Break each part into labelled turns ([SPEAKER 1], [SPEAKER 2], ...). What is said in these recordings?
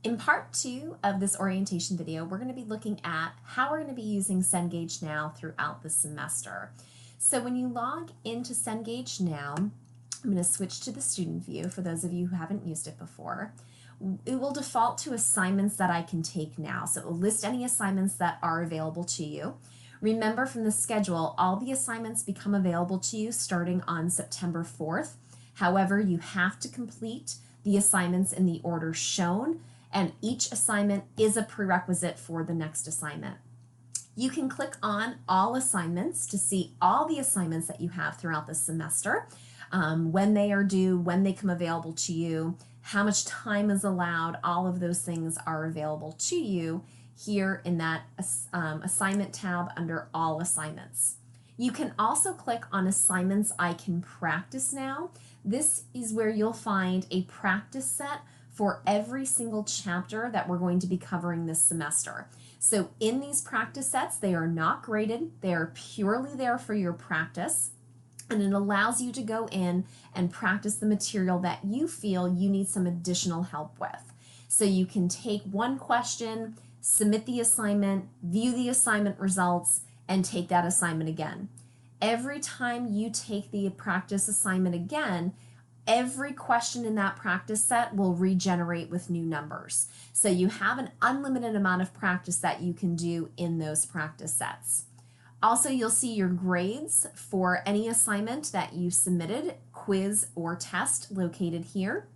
[SPEAKER 1] In part 2 of this orientation video, we're going to be looking at how we're going to be using Cengagenow throughout the semester. So when you log into Cengagenow, I'm going to switch to the student view for those of you who haven't used it before. It will default to assignments that I can take now. So it will list any assignments that are available to you. Remember, from the schedule, all the assignments become available to you starting on September 4th. However, you have to complete the assignments in the order shown, and each assignment is a prerequisite for the next assignment. You can click on all assignments to see all the assignments that you have throughout the semester, when they are due, when they come available to you, how much time is allowed. All of those things are available to you here in that assignment tab under all assignments. You can also click on assignments I can practice now. This is where you'll find a practice set for every single chapter that we're going to be covering this semester. So in these practice sets, they are not graded. They are purely there for your practice, and it allows you to go in and practice the material that you feel you need some additional help with. So you can take one question, submit the assignment, view the assignment results, and take that assignment again. Every time you take the practice assignment again, every question in that practice set will regenerate with new numbers. So you have an unlimited amount of practice that you can do in those practice sets. Also, you'll see your grades for any assignment that you submitted, quiz or test, located here.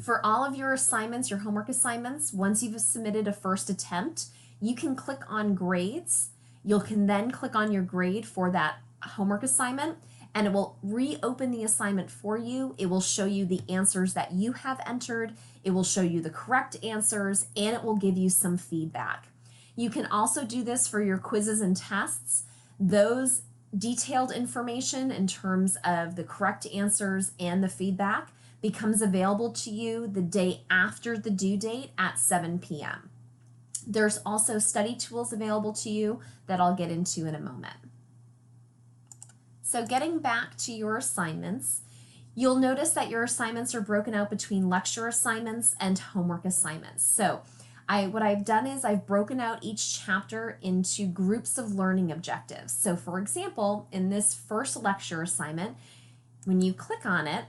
[SPEAKER 1] For all of your assignments, your homework assignments, once you've submitted a first attempt, you can click on grades. You can then click on your grade for that homework assignment, and it will reopen the assignment for you. It will show you the answers that you have entered. It will show you the correct answers, and it will give you some feedback. You can also do this for your quizzes and tests. Those detailed information in terms of the correct answers and the feedback becomes available to you the day after the due date at 7 p.m. There's also study tools available to you that I'll get into in a moment. So getting back to your assignments, you'll notice that your assignments are broken out between lecture assignments and homework assignments. So what I've done is I've broken out each chapter into groups of learning objectives. So for example, in this first lecture assignment, when you click on it,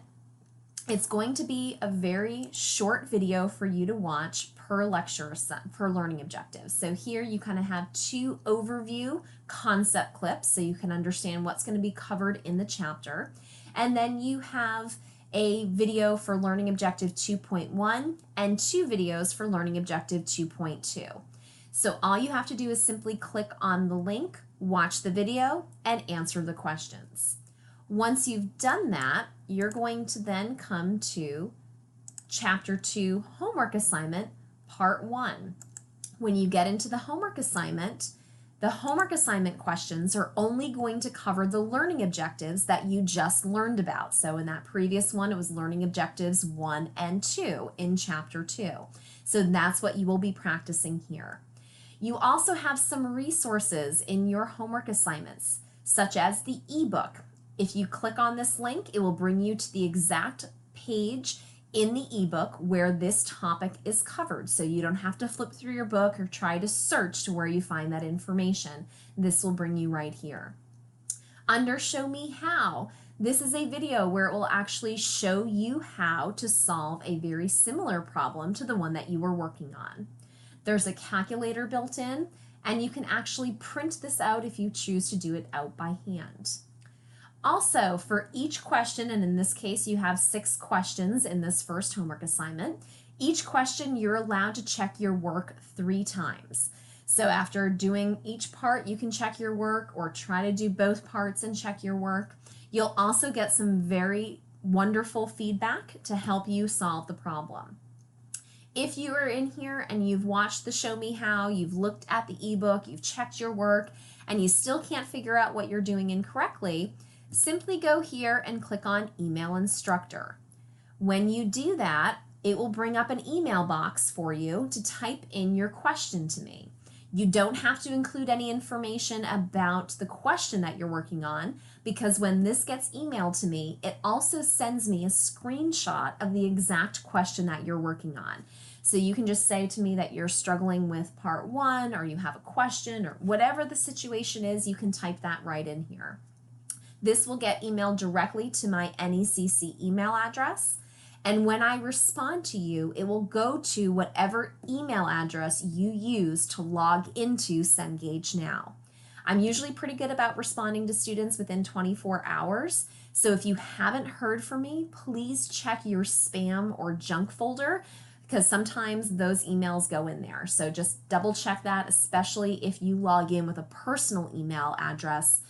[SPEAKER 1] it's going to be a very short video for you to watch per lecture, per learning objective. So here you kind of have two overview concept clips so you can understand what's going to be covered in the chapter. And then you have a video for learning objective 2.1 and two videos for learning objective 2.2. So all you have to do is simply click on the link, watch the video, and answer the questions. Once you've done that, you're going to then come to Chapter 2 Homework Assignment, Part 1. When you get into the homework assignment questions are only going to cover the learning objectives that you just learned about. So in that previous one, it was learning objectives 1 and 2 in Chapter 2. So that's what you will be practicing here. You also have some resources in your homework assignments, such as the ebook. If you click on this link, it will bring you to the exact page in the ebook where this topic is covered. So you don't have to flip through your book or try to search to where you find that information. This will bring you right here. Under Show Me How, this is a video where it will actually show you how to solve a very similar problem to the one that you were working on. There's a calculator built in, and you can actually print this out if you choose to do it out by hand. Also, for each question, and in this case you have 6 questions in this first homework assignment, each question you're allowed to check your work 3 times. So after doing each part, you can check your work or try to do both parts and check your work. You'll also get some very wonderful feedback to help you solve the problem. If you are in here and you've watched the Show Me How, you've looked at the ebook, you've checked your work, and you still can't figure out what you're doing incorrectly, simply go here and click on Email Instructor. When you do that, it will bring up an email box for you to type in your question to me. You don't have to include any information about the question that you're working on, because when this gets emailed to me, it also sends me a screenshot of the exact question that you're working on. So you can just say to me that you're struggling with part 1, or you have a question, or whatever the situation is, you can type that right in here. This will get emailed directly to my NECC email address. And when I respond to you, it will go to whatever email address you use to log into Cengagenow. I'm usually pretty good about responding to students within 24 hours. So if you haven't heard from me, please check your spam or junk folder, because sometimes those emails go in there. So just double check that, especially if you log in with a personal email address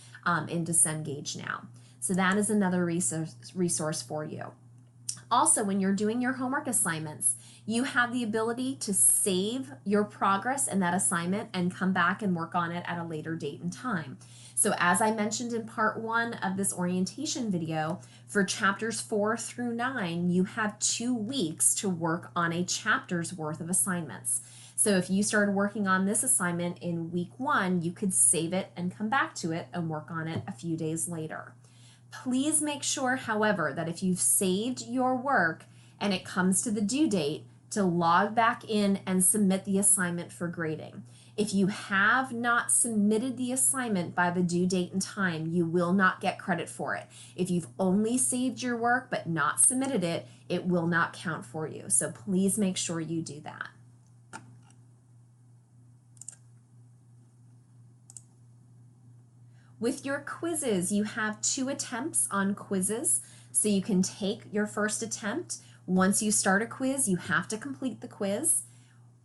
[SPEAKER 1] into Cengagenow. So that is another resource for you. Also, when you're doing your homework assignments, you have the ability to save your progress in that assignment and come back and work on it at a later date and time. So as I mentioned in part 1 of this orientation video, for chapters 4 through 9, you have 2 weeks to work on a chapter's worth of assignments. So if you started working on this assignment in week 1, you could save it and come back to it and work on it a few days later. Please make sure, however, that if you've saved your work and it comes to the due date, to log back in and submit the assignment for grading. If you have not submitted the assignment by the due date and time, you will not get credit for it. If you've only saved your work but not submitted it, it will not count for you. So please make sure you do that. With your quizzes, you have 2 attempts on quizzes, so you can take your first attempt. Once you start a quiz, you have to complete the quiz.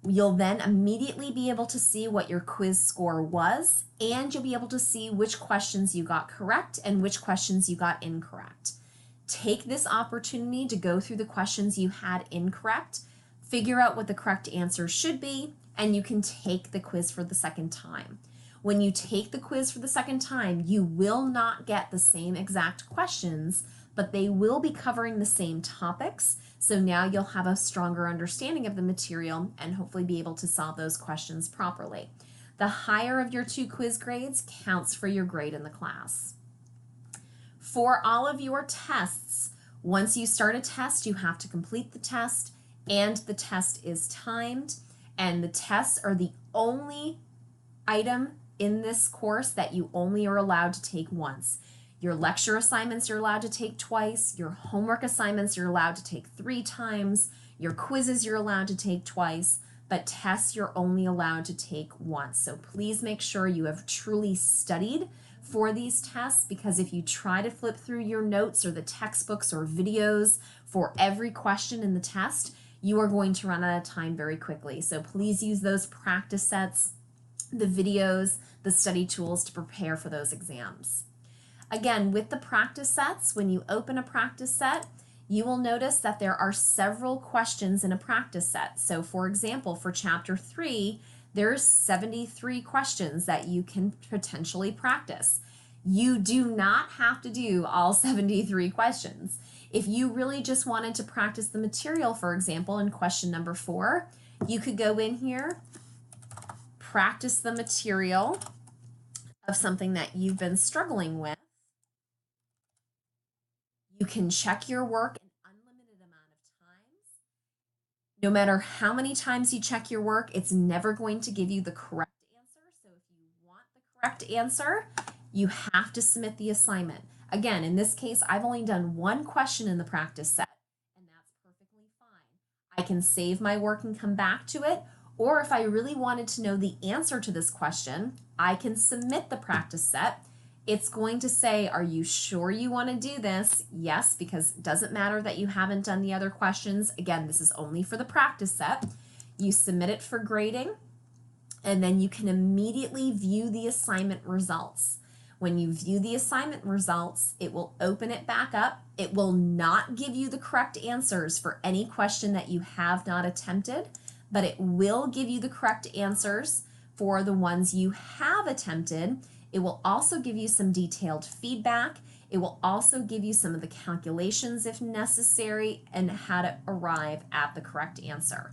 [SPEAKER 1] You'll then immediately be able to see what your quiz score was, and you'll be able to see which questions you got correct and which questions you got incorrect. Take this opportunity to go through the questions you had incorrect, figure out what the correct answer should be, and you can take the quiz for the second time. When you take the quiz for the second time, you will not get the same exact questions, but they will be covering the same topics. So now you'll have a stronger understanding of the material and hopefully be able to solve those questions properly. The higher of your 2 quiz grades counts for your grade in the class. For all of your tests, once you start a test, you have to complete the test, and the test is timed, and the tests are the only item in this course that you only are allowed to take once. Your lecture assignments you're allowed to take twice, your homework assignments you're allowed to take 3 times, your quizzes you're allowed to take twice, but tests you're only allowed to take once. So please make sure you have truly studied for these tests, because if you try to flip through your notes or the textbooks or videos for every question in the test, you are going to run out of time very quickly. So please use those practice sets, the videos, the study tools to prepare for those exams. Again, with the practice sets, when you open a practice set, you will notice that there are several questions in a practice set. So for example, for chapter 3, there's 73 questions that you can potentially practice. You do not have to do all 73 questions. If you really just wanted to practice the material, for example, in question number 4, you could go in here, practice the material of something that you've been struggling with. You can check your work an unlimited amount of times. No matter how many times you check your work, it's never going to give you the correct answer. So if you want the correct answer, you have to submit the assignment. Again, in this case, I've only done 1 question in the practice set, and that's perfectly fine. I can save my work and come back to it, or if I really wanted to know the answer to this question, I can submit the practice set. It's going to say, are you sure you want to do this? Yes, because it doesn't matter that you haven't done the other questions. Again, this is only for the practice set. You submit it for grading, and then you can immediately view the assignment results. When you view the assignment results, it will open it back up. It will not give you the correct answers for any question that you have not attempted, but it will give you the correct answers for the ones you have attempted. It will also give you some detailed feedback. It will also give you some of the calculations if necessary and how to arrive at the correct answer.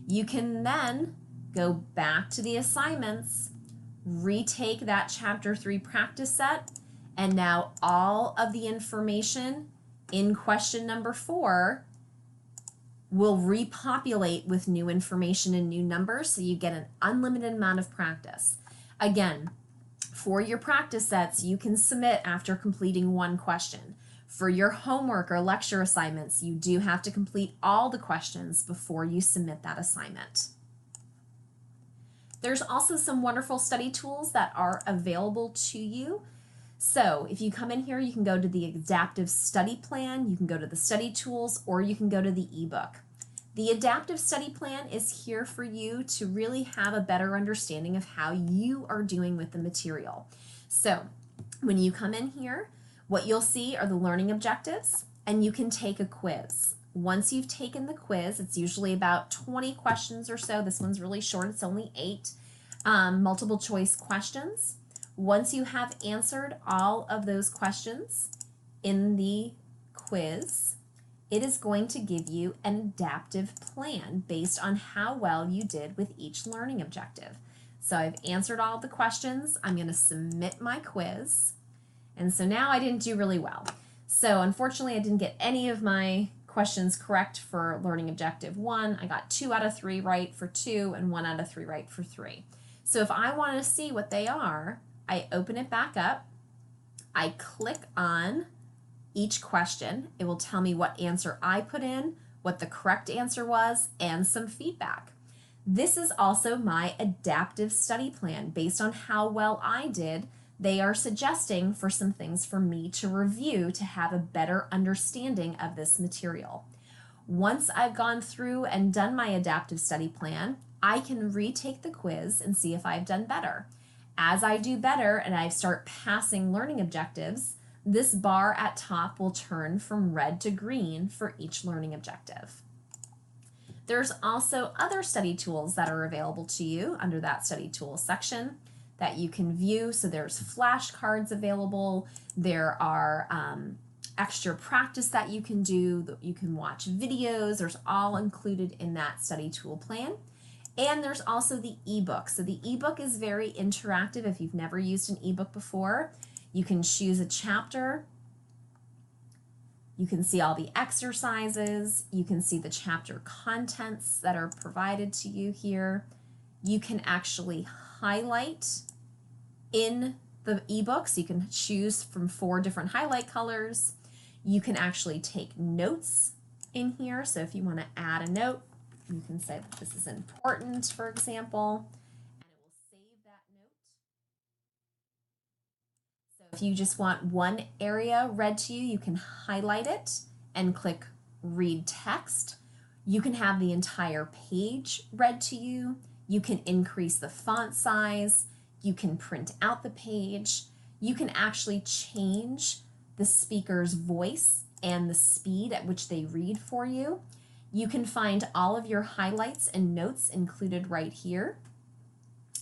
[SPEAKER 1] You can then go back to the assignments, retake that Chapter 3 practice set, and now all of the information in question number 4 will repopulate with new information and new numbers, so you get an unlimited amount of practice. Again, for your practice sets, you can submit after completing one question. For your homework or lecture assignments, you do have to complete all the questions before you submit that assignment. There's also some wonderful study tools that are available to you. So if you come in here, you can go to the adaptive study plan, you can go to the study tools, or you can go to the ebook. The adaptive study plan is here for you to really have a better understanding of how you are doing with the material. So when you come in here, what you'll see are the learning objectives, and you can take a quiz. Once you've taken the quiz, it's usually about 20 questions or so. This one's really short, it's only 8 multiple choice questions. Once you have answered all of those questions in the quiz, it is going to give you an adaptive plan based on how well you did with each learning objective. So I've answered all the questions. I'm going to submit my quiz. And so now I didn't do really well. So unfortunately, I didn't get any of my questions correct for learning objective 1. I got 2 out of 3 right for 2 and 1 out of 3 right for 3. So if I want to see what they are, I open it back up, I click on each question. It will tell me what answer I put in, what the correct answer was, and some feedback. This is also my adaptive study plan. Based on how well I did, they are suggesting for some things for me to review to have a better understanding of this material. Once I've gone through and done my adaptive study plan, I can retake the quiz and see if I've done better. As I do better and I start passing learning objectives, this bar at top will turn from red to green for each learning objective. There's also other study tools that are available to you under that study tools section that you can view. So there's flashcards available. There are extra practice that you can do. You can watch videos. There's all included in that study tool plan. And there's also the ebook. So the ebook is very interactive. If you've never used an ebook before, you can choose a chapter. You can see all the exercises. You can see the chapter contents that are provided to you here. You can actually highlight in the ebook, so you can choose from 4 different highlight colors. You can actually take notes in here. So if you want to add a note, you can say that this is important, for example, and it will save that note. So if you just want one area read to you, you can highlight it and click read text. You can have the entire page read to you. You can increase the font size. You can print out the page. You can actually change the speaker's voice and the speed at which they read for you. You can find all of your highlights and notes included right here.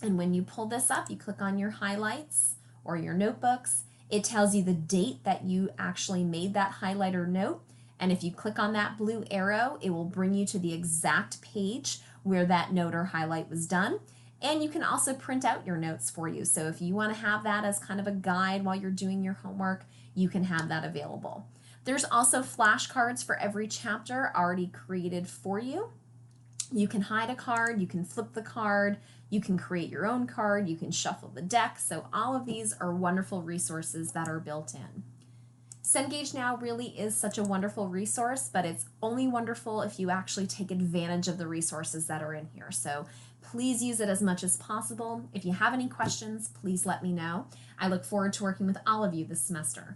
[SPEAKER 1] And when you pull this up, you click on your highlights or your notebooks. It tells you the date that you actually made that highlight or note. And if you click on that blue arrow, it will bring you to the exact page where that note or highlight was done. And you can also print out your notes for you. So if you want to have that as kind of a guide while you're doing your homework, you can have that available. There's also flashcards for every chapter already created for you. You can hide a card, you can flip the card, you can create your own card, you can shuffle the deck. So all of these are wonderful resources that are built in. Cengagenow really is such a wonderful resource, but it's only wonderful if you actually take advantage of the resources that are in here. So please use it as much as possible. If you have any questions, please let me know. I look forward to working with all of you this semester.